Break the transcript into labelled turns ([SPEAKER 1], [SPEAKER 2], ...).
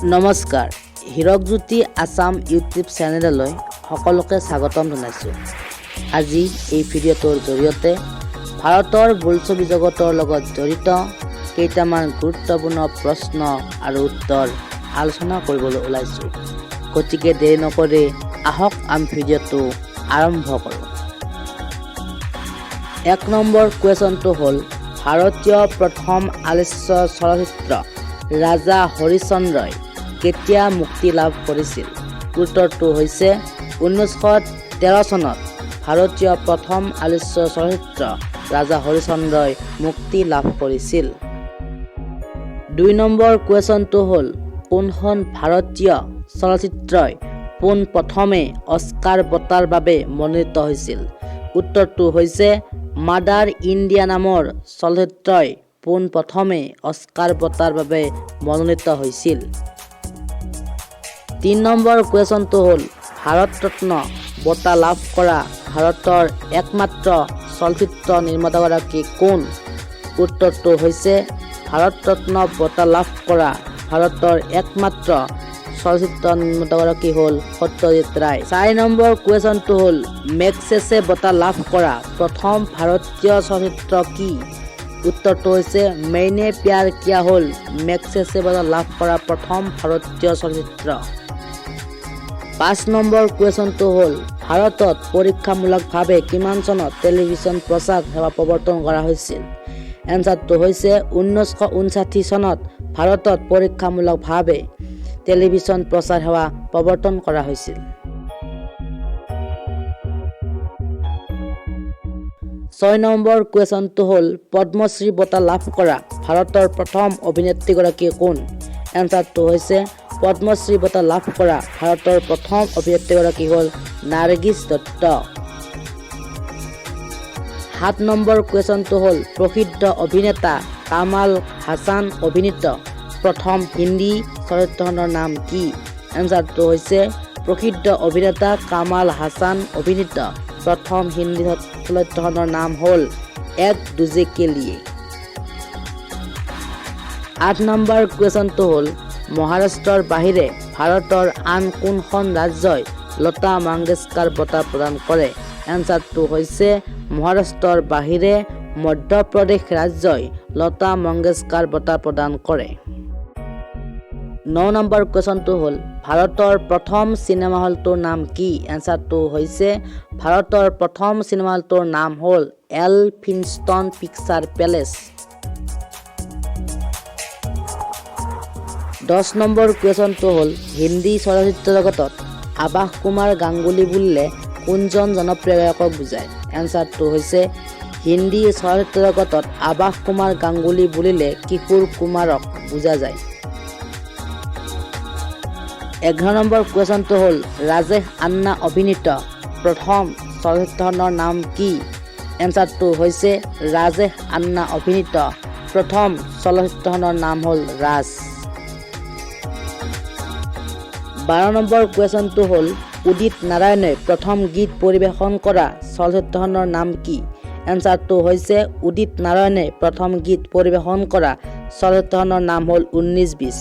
[SPEAKER 1] নমস্কাৰ হিৰকজ্যোতি আসাম ইউটিউব চেনেললৈ সকলোকে স্বাগতম জনাইছোঁ। আজি এই ভিডিঅ'টোৰ জৰিয়তে ভাৰতৰ বোলছবি জগতৰ লগত জড়িত কেইটামান গুৰুত্বপূৰ্ণ প্ৰশ্ন আৰু উত্তৰ আলোচনা কৰিবলৈ ওলাইছোঁ। গতিকে দেৰি নকৰি আহক আমি ভিডিঅ'টো আৰম্ভ কৰোঁ। ১ নম্বৰ কুৱেশ্যনটো হ'ল ভাৰতীয় প্ৰথম আলোচ্য চলচ্চিত্ৰ ৰাজা হৰিশ্চন্দ্ৰই কেতিয়া মুক্তি লাভ কৰিছিল? উত্তৰটো হৈছে 1913 চনত ভাৰতীয় প্ৰথম আলোচ্য চলচ্চিত্ৰ ৰাজা হৰিশ্চন্দ্ৰই মুক্তি লাভ কৰিছিল। ২ নম্বৰ কুৱেশ্যনটো হ'ল কোনখন ভাৰতীয় চলচ্চিত্ৰই পোনপ্ৰথমে অস্কাৰ বঁটাৰ বাবে মনোনীত হৈছিল? উত্তৰটো হৈছে মাদাৰ ইণ্ডিয়া নামৰ চলচ্চিত্ৰই পোনপ্ৰথমে অস্কাৰ বঁটাৰ বাবে মনোনীত হৈছিল। ৩ নম্বৰ কুৱেশ্যনটো হ'ল ভাৰত ৰত্ন বঁটা লাভ কৰা ভাৰতৰ একমাত্ৰ চলচ্চিত্ৰ নিৰ্মাতাগৰাকী কোন? উত্তৰটো হৈছে ভাৰত ৰত্ন বঁটা লাভ কৰা ভাৰতৰ একমাত্ৰ চলচ্চিত্ৰ নিৰ্মাতাগৰাকী হ'ল সত্যজিৎ ৰায়। ৪ নম্বৰ কুৱেশ্যনটো হ'ল মেগছেছে বঁটা লাভ কৰা প্ৰথম ভাৰতীয় চলচ্চিত্ৰ কি? উত্তৰটো হৈছে মেইনে প্যাৰ কিয়া হ'ল মেগছেছে বঁটা লাভ কৰা প্ৰথম ভাৰতীয় চলচ্চিত্ৰ। ৫ নম্বৰ কুৱেশ্যনটো হ'ল ভাৰতত পৰীক্ষামূলকভাৱে কিমান চনত টেলিভিছন প্ৰচাৰ সেৱা প্ৰৱৰ্তন কৰা হৈছিল? এনচাৰটো হৈছে 1959 চনত ভাৰতত পৰীক্ষামূলকভাৱে টেলিভিছন প্ৰচাৰ সেৱা প্ৰৱৰ্তন কৰা হৈছিল। ৬ নম্বৰ কুৱেশ্যনটো হ'ল পদ্মশ্ৰী বঁটা লাভ কৰা ভাৰতৰ প্ৰথম অভিনেত্ৰীগৰাকী কোন? এনচাৰটো হৈছে পদ্মশ্ৰী বঁটা লাভ কৰা ভাৰতৰ প্ৰথম অভিনেত্ৰীগৰাকী হ'ল নাৰ্গিছ দত্ত। ৭ নম্বৰ কুৱেশ্যনটো হ'ল প্ৰসিদ্ধ অভিনেতা কামাল হাছান অভিনীত প্ৰথম হিন্দী চলচ্চিত্ৰখনৰ নাম কি? এনচাৰটো হৈছে প্ৰসিদ্ধ অভিনেতা কামাল হাছান অভিনীত প্ৰথম হিন্দী চলচ্চিত্ৰখনৰ নাম হ'ল এক দুজে কে লিয়ে। ৮ নম্বৰ কুৱেশ্যনটো হ'ল মহাৰাষ্ট্ৰৰ বাহিৰে ভাৰতৰ আন কোনখন ৰাজ্যই লতা মংগেশকাৰ বঁটা প্ৰদান কৰে? এনচাৰটো হৈছে মহাৰাষ্ট্ৰৰ বাহিৰে মধ্যপ্ৰদেশ ৰাজ্যই লতা মংগেশকাৰ বঁটা প্ৰদান কৰে। ৯ নম্বৰ কুৱেশ্যনটো হ'ল ভাৰতৰ প্ৰথম চিনেমা হলটোৰ নাম কি? এনচাৰটো হৈছে ভাৰতৰ প্ৰথম চিনেমা হলটোৰ নাম হ'ল এলফিনষ্টন পিকচাৰ পেলেচ। ১০ নম্বৰ কুৱেশ্যনটো হ'ল হিন্দী চলচ্চিত্ৰ জগতত আভাস কুমাৰ গাংগুলী বুলিলে কোনজন জনপ্ৰিয় গায়কক বুজায়? এনচাৰটো হৈছে হিন্দী চলচ্চিত্ৰ জগতত আভাস কুমাৰ গাংগুলী বুলিলে কিশোৰ কুমাৰক বুজা যায়। ১১ নম্বৰ কুৱেশ্যনটো হ'ল ৰাজেশ আন্না অভিনীত প্ৰথম চলচ্চিত্ৰখনৰ নাম কি? এনচাৰটো হৈছে ৰাজেশ আন্না অভিনীত প্ৰথম চলচ্চিত্ৰখনৰ নাম হ'ল ৰাজ। ১২ নম্বৰ কুৱেশ্যনটো হ'ল উদিত নাৰায়ণে প্ৰথম গীত পৰিৱেশন কৰা চলচ্চিত্ৰখনৰ নাম কি? এনচাৰটো হৈছে উদিত নাৰায়ণে প্ৰথম গীত পৰিৱেশন কৰা চলচ্চিত্ৰখনৰ নাম হ'ল ১৯২০।